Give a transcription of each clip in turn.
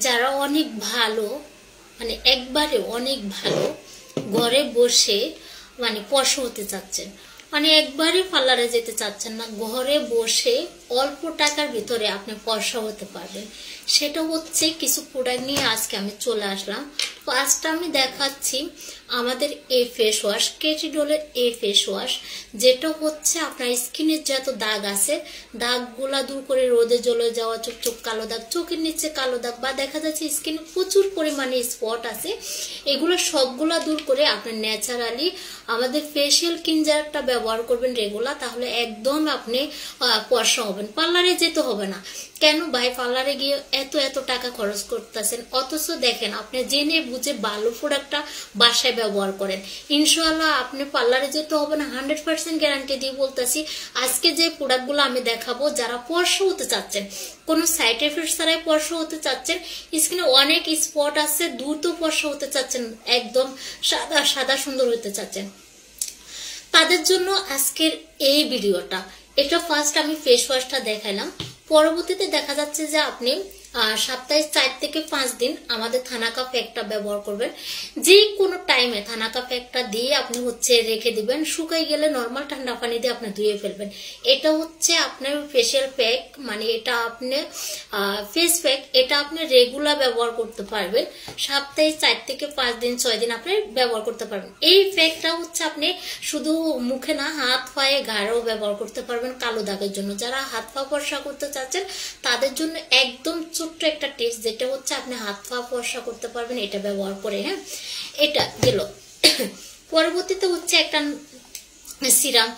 যারা অনেক ভালো মানে একবারে অনেক ভালো ঘরে বসে মানে পশু হতে চাচ্ছেন, মানে একবারে পার্লারে যেতে চাচ্ছেন না, ঘরে বসে অল্প টাকার ভিতরে আপনি পশু হতে পারবেন, সেটা হচ্ছে কিছু প্রোডাক্ট নিয়ে আজকে আমি চলে আসলাম। ফার্স্ট আমি দেখাচ্ছি আমাদের এই ফেস ওয়াশ, কেটিডলের এই ফেস ওয়াশ, যেটা হচ্ছে আপনার স্কিনের যত দাগ আছে দাগগুলা দূর করে, রোদে জ্বলে যাওয়া চোখ চোখ কালো দাগ, চোখের নিচে কালো দাগ, বা দেখা যাচ্ছে স্কিনে প্রচুর পরিমাণে স্পট আছে, এগুলো সবগুলা দূর করে আপনি ন্যাচারালি আমাদের ফেসিয়াল ক্লিনজারটা ব্যবহার করবেন রেগুলার, তাহলে একদম আপনি ফর্সা হবেন। পার্লারে যেতে হবে না। কেন ভাই পার্লারে গিয়ে এত এত টাকা খরচ করতেছেন, অথচ দেখেন আপনি জেনে বুঝে ভালো প্রোডাক্টটা বাসায় ব্যবহার করেন, ইনশাআল্লাহ আপনি পার্লারে যেতে হবে না। 100% গ্যারান্টি দিয়ে বলতেছি। আজকে যে প্রোডাক্টগুলো আমি দেখাবো, যারা ফর্সা হতে চাচ্ছেন, কোনো সাইড এফেক্ট ছাড়াই ফর্সা হতে চাচ্ছেন, স্কিনে অনেক স্পট আছে, দ্রুত ফর্সা হতে চাচ্ছেন, একদম সাদা সাদা সুন্দর হতে চাচ্ছেন, তাদের জন্য আজকের এই ভিডিওটা। এটা ফার্স্ট আমি ফেস ওয়াশটা দেখালাম, পরবর্তীতে দেখা যাচ্ছে যে আপনি সপ্তাহে 4 থেকে 5 দিন আমাদের থানাকা প্যাকটা ব্যবহার করবেন। যে কোনো টাইমে থানাকা প্যাকটা দিয়ে আপনি হচ্ছে রেখে দিবেন, শুকাই গেলে নর্মাল ঠান্ডা পানি দিয়ে আপনি ধুয়ে ফেলবেন। এটা হচ্ছে আপনার ফেশিয়াল প্যাক, মানে এটা আপনি ফেস প্যাক, এটা আপনি রেগুলার ব্যবহার করতে পারবেন। সপ্তাহে 4 থেকে 5 দিন 6 দিন আপনি ব্যবহার করতে পারবেন। এই প্যাকটা হচ্ছে আপনি শুধু মুখে না, হাত পায়ে ঘাড়েও ব্যবহার করতে পারবেন কালো দাগের জন্য। যারা হাত পা ফর্সা করতে চাচ্ছেন তাদের জন্য একদম ছোট্ট একটা টিপস, যেটা হচ্ছে আপনি হাত পা ফর্সা করতে পারবেন এটা ব্যবহার করে। হ্যাঁ, এটা গেল। পরবর্তীতে হচ্ছে একটা সিরাম,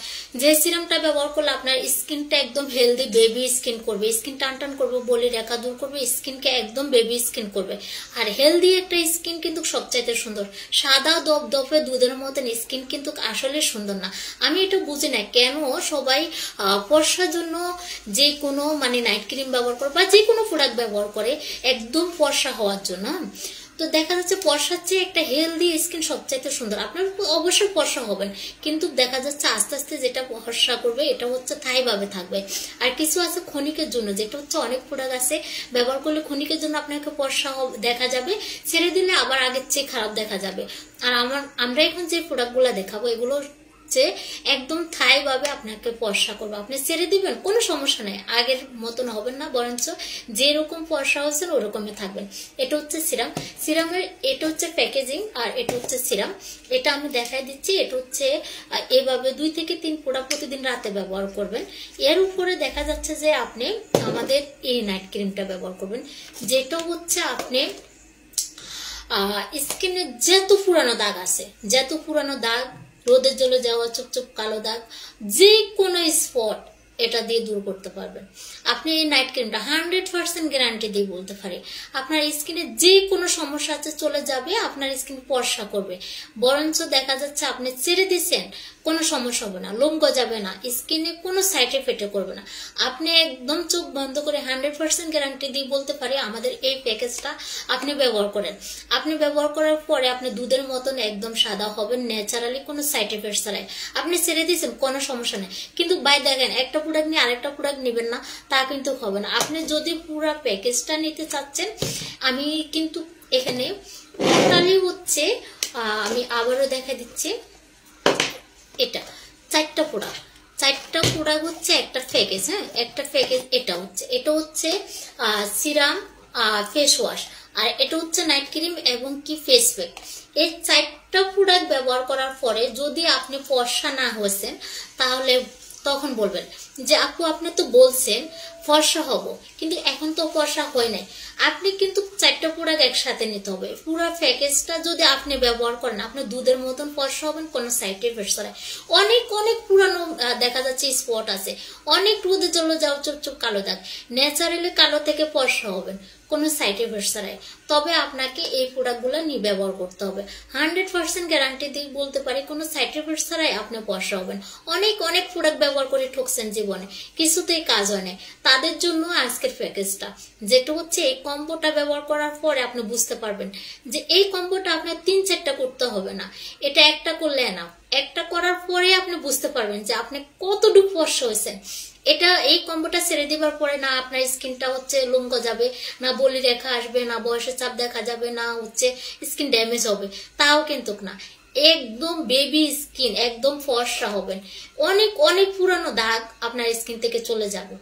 যে সিরামটা ব্যবহার করলে আপনার স্কিনটা একদম হেলদি বেবি স্কিন করবে, স্কিন টান টান করবে, বলি রেখা দূর করবে, স্কিনকে একদম বেবি স্কিন করবে। আর হেলদি একটা স্কিন কিন্তু সবচাইতে সুন্দর, সাদা দপদপে দুধের মতন স্কিন কিন্তু আসলে সুন্দর না। আমি এটা বুঝি না কেন সবাই ফর্সার জন্য যে কোনো মানে নাইট ক্রিম ব্যবহার করে বা যে কোনো প্রোডাক্ট ব্যবহার করে একদম ফর্সা হওয়ার জন্য। তো দেখা যাচ্ছে ফর্সার চেয়ে একটা হেলদি স্কিন সবচাইতে সুন্দর, আপনার অবশ্যই ফর্সা হবেন, কিন্তু দেখা যাচ্ছে আস্তে আস্তে যেটা ফর্সা করবে এটা হচ্ছে থাই ভাবে থাকবে। আর কিছু আছে ক্ষণিকের জন্য, যেটা হচ্ছে অনেক প্রোডাক্ট আছে ব্যবহার করলে ক্ষণিকের জন্য আপনাকে ফর্সা দেখা যাবে, ছেড়ে দিলে আবার আগের চেয়ে খারাপ দেখা যাবে। আর আমরা এখন যে প্রোডাক্টগুলো দেখাবো এগুলো একদম থাই ভাবে আপনাকে ফর্সা করবে, আপনি ছেড়ে দিবেন কোনো সমস্যা নেই, আগের মতন হবেন না, বরঞ্চ যেরকম ফর্সা হয়েছেন ওরকমই থাকবেন। এটা হচ্ছে সিরাম, সিরামের এটা হচ্ছে প্যাকেজিং, আর এটা হচ্ছে সিরাম। এটা আমি দেখাই দিচ্ছি। এটা হচ্ছে এভাবে 2 থেকে 3 ফোঁটা প্রতিদিন রাতে ব্যবহার করবেন। এর উপরে দেখা যাচ্ছে যে আপনি আমাদের এই নাইট ক্রিমটা ব্যবহার করবেন, যেটা হচ্ছে আপনি স্কিনে যত পুরানো দাগ আছে, যত পুরানো দাগ, রোদে জ্বলে যাওয়া চোখ চোখ কালো দাগ, যে কোনো স্পট এটা দিয়ে দূর করতে পারবেন। আপনি এই নাইট ক্রিমটা 100% গ্যারান্টি দিয়ে বলতে পারি আপনার স্কিনে যে কোনো সমস্যা আছে চলে যাবে, আপনার স্কিন ফর্সা করবে, বরঞ্চ দেখা যাচ্ছে আপনি ছেড়ে দিচ্ছেন কোনো সমস্যা হবে না, লোম গজাবে না, স্কিনে কোনো সাইড এফেক্ট করবে না। আপনি একদম চোখ বন্ধ করে 100% গ্যারান্টি দিয়ে বলতে পারি আমাদের এই প্যাকেজটা আপনি ব্যবহার করেন, আপনি ব্যবহার করার পরে আপনি দুধের মতন একদম সাদা হবেন ন্যাচারালি, কোনো সাইড এফেক্ট ছাড়াই। আপনি ছেড়ে দিয়েছেন কোনো সমস্যা নেই, কিন্তু ভাই দেখেন একটা প্রোডাক্ট নিয়ে আরেকটা প্রোডাক্ট নেবেন না, তা কিন্তু হবে না। আপনি যদি পুরো প্যাকেজটা নিতে চাচ্ছেন, আমি কিন্তু এখানে টোটালি হচ্ছে আমি আবারও দেখা দিচ্ছি, এটা 4টা প্রোডাক্ট হচ্ছে একটা প্যাকেজ। হ্যাঁ, একটা প্যাকেজ। এটা হচ্ছে সিরাম, ফেস ওয়াশ, আর এটা হচ্ছে নাইট ক্রিম এবং কি ফেস প্যাক। এই 4টা প্রোডাক্ট ব্যবহার করার পরে যদি আপনি ফর্সা না হয়েছেন তাহলে তখন বলবেন যে আপু আপনি তো বলছেন ফর্সা হব, কিন্তু এখন তো ফর্সা হয় নাই। আপনি কিন্তু 4টা প্রোডাক্ট একসাথে নিতে হবে। পুরো প্যাকেজটা যদি আপনি ব্যবহার করেন আপনি দুধের মতন ফর্সা হবেন, কোনো সাইড এফেক্ট ছাড়াই। অনেক পুরানো দেখা যাচ্ছে স্পট আছে, অনেক রোদে চলে যাও চোখ চোখ কালো দাগ, ন্যাচারালি কালো থেকে ফর্সা হবেন কোনো সাইড এফেক্ট ছাড়াই। তবে আপনাকে এই প্রোডাক্টগুলো নিয়ে ব্যবহার করতে হবে। 100% গ্যারান্টি দিয়ে বলতে পারি কোনো সাইড এফেক্ট ছাড়াই আপনি ফর্সা হবেন। অনেক প্রোডাক্ট ব্যবহার করে ঠকছেন জীবনে, কিছুতেই কাজ হয় না, তাদের জন্য আজকের প্যাকেজটা, যেটা হচ্ছে এই কম্বোটা ব্যবহার করার পরে আপনি বুঝতে পারবেন যে এই কম্বোটা আপনার 3-4টা করতে হবে না, এটা একটা করলে না, একটা করার পরে আপনি বুঝতে পারবেন যে আপনি কতটুকু ফর্সা হয়েছেন, এটা এই কম্বোটা ছেড়ে দেবার পরে না আপনার স্কিনটা হচ্ছে লোম গজাবে, না বলি রেখা আসবে, না বয়সের চাপ দেখা যাবে, না হচ্ছে স্কিন ড্যামেজ হবে, তাও কিন্তু না। একদম বেবি স্কিন, একদম ফর্সা হবেন। অনেক অনেক পুরানো দাগ আপনার স্কিন থেকে চলে যাবে।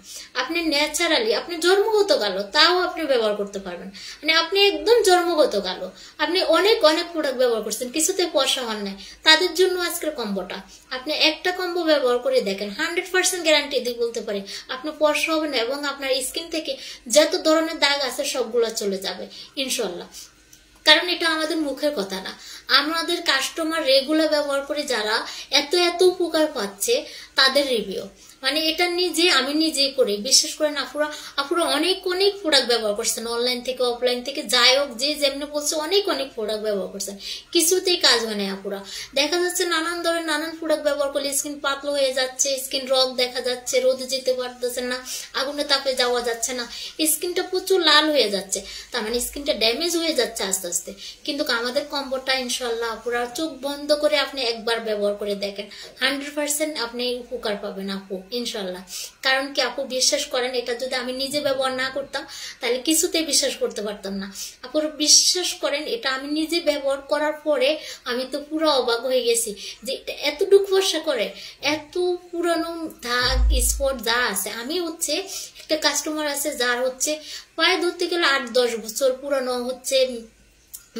আপনি ন্যাচারালি, আপনি জন্মগত কালো তাও আপনি ব্যবহার করতে পারবেন। মানে আপনি একদম জন্মগত কালো, আপনি অনেক অনেক প্রোডাক্ট ব্যবহার করছেন, কিছুতে ফর্সা হন নাই, তাদের জন্য আজকের কম্বোটা। আপনি একটা কম্বো ব্যবহার করে দেখেন, 100% গ্যারান্টি দিয়ে বলতে পারি আপনি ফর্সা হবেন এবং আপনার স্কিন থেকে যত ধরনের দাগ আছে সবগুলো চলে যাবে ইনশাল্লাহ। কারণ এটা আমাদের মুখের কথা না, আমাদের কাস্টমার রেগুলার ব্যবহার করে যারা এত এত উপকার পাচ্ছে তাদের রিভিউ। মানে এটা নিজে আমি নিজেই করি, বিশেষ করে আপুরা অনেক অনেক প্রোডাক্ট ব্যবহার করছেন, অনলাইন থেকে অফলাইন থেকে যাই হোক, যে যেমনি বলছে অনেক অনেক প্রোডাক্ট ব্যবহার করছেন, কিছুতেই কাজ হয় না। আপুরা দেখা যাচ্ছে নানান ধরনের নানান প্রোডাক্ট ব্যবহার করলে স্কিন পাতলা হয়ে যাচ্ছে, স্কিন রগ দেখা যাচ্ছে, রোদে যেতে পারতেছেন না, আগুনে তাপে যাওয়া যাচ্ছে না, স্কিনটা প্রচুর লাল হয়ে যাচ্ছে, তার মানে স্কিনটা ড্যামেজ হয়ে যাচ্ছে আস্তে আস্তে। কিন্তু আমাদের কম্বোটা ইনশাল্লাহ আপুরা চোখ বন্ধ করে আপনি একবার ব্যবহার করে দেখেন, 100% আপনি উপকার পাবেন আপু ইনশাল্লাহ। কারণ কি আপু বিশ্বাস করেন, এটা যদি আমি নিজে ব্যবহার না করতাম তাহলে কিছুতে বিশ্বাস করতে পারতাম না। আপু বিশ্বাস করেন, এটা আমি নিজে ব্যবহার করার পরে আমি তো পুরো অবাক হয়ে গেছি যে এটা এতটুকু ফর্সা করে, এত পুরানো দাগ স্পট যা আছে। আমি হচ্ছে একটা কাস্টমার আছে যার হচ্ছে প্রায় ধরতে গেলে 8-10 বছর পুরানো হচ্ছে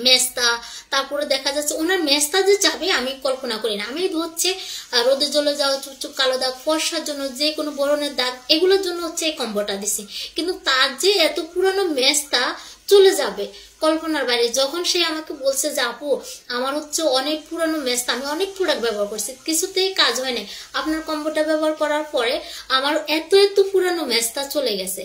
মেস্তা, তারপরে দেখা যাচ্ছে ওনার মেস্তা যে যাবে আমি কল্পনা করি না। আমি হচ্ছে রোদে জ্বলে যাওয়া চুপচুপ কালো দাগ, ফর্সার জন্য যে কোনো বরণের দাগ, এগুলোর জন্য হচ্ছে এই কম্বোটা দিছি। কিন্তু তার যে এত পুরানো মেস্তা চলে যাবে কল্পনার বাইরে। যখন সে আমাকে বলছে যে আপু আমার হচ্ছে অনেক পুরানো মেস্তা, আমি অনেক প্রোডাক্ট ব্যবহার করছি, কিছুতেই কাজ হয় না, আপনার কম্বোটা ব্যবহার করার পরে আমার এত এত পুরানো মেস্তা চলে গেছে।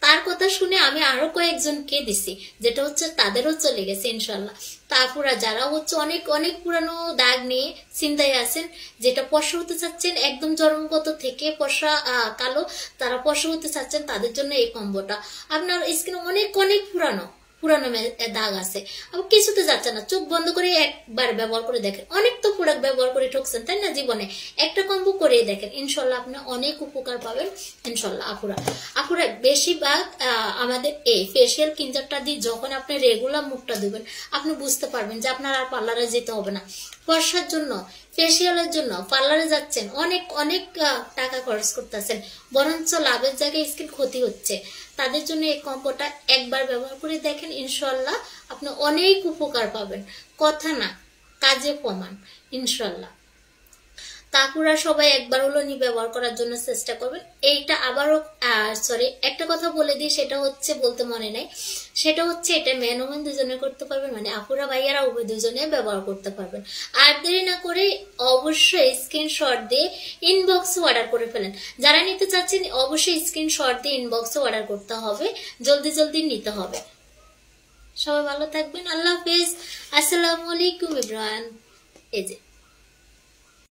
তার কথা শুনে আমি আরো কয়েকজনকে দিছি, যেটা হচ্ছে তাদেরও চলে গেছে ইনশাল্লাহ। তারপরে যারা হচ্ছে অনেক অনেক পুরানো দাগ নিয়ে চিন্তায় আছেন, যেটা ফর্সা হতে চাচ্ছেন, একদম জন্মগত থেকে ফর্সা কালো, তারা ফর্সা হতে চাচ্ছেন, তাদের জন্য এই কম্বোটা। আপনার স্কিন অনেক অনেক পুরানো দাগ আছে, আবার কিছুতে যাচ্ছে না, চোখ বন্ধ করে একবার ব্যবহার করে দেখেন। অনেক তো প্রোডাক্ট ব্যবহার করে ঠকছেন তাই না জীবনে, একটা কম্বো করে দেখেন, ইনশাল্লাহ আপনি অনেক উপকার পাবেন ইনশাল্লাহ। আপুরা বেশিরভাগ আমাদের এই ফেসিয়াল ক্লিনজারটা দিয়ে যখন আপনি রেগুলার মুখটা ধুবেন, আপনি বুঝতে পারবেন যে আপনার আর পার্লারে যেতে হবে না। ফর্সার জন্য, ফেসিয়ালের জন্য পার্লারে যাচ্ছেন, অনেক অনেক টাকা খরচ করতেছেন, বরঞ্চ লাভের জায়গায় স্কিন ক্ষতি হচ্ছে। তাদের জন্য এই কম্বোটা একবার ব্যবহার করে দেখেন, ইনশাল্লাহ আপনি অনেক উপকার পাবেন। কথা না, কাজে প্রমাণ ইনশাল্লাহ। তারপরে সবাই একবার হলো নি ব্যবহার করার জন্য চেষ্টা করবেন। এইটা আবারও সরি একটা কথা বলে দিই, সেটা হচ্ছে বলতে মনে নাই, সেটা হচ্ছে এটা মেন ওমেন দুজনে করতে পারবেন, মানে আপুরা ভাইয়ারা উভয় দুজনে ব্যবহার করতে পারবেন। আর দেরি না করে অবশ্যই স্ক্রিনশট দিয়ে ইনবক্সে অর্ডার করে ফেলেন। যারা নিতে চাচ্ছেন অবশ্যই স্ক্রিনশট দিয়ে ইনবক্সে অর্ডার করতে হবে, জলদি জলদি নিতে হবে। সবাই ভালো থাকবেন, আল্লাহ হাফেজ, আসসালামু আলাইকুম ইব্রাহিম। এই যে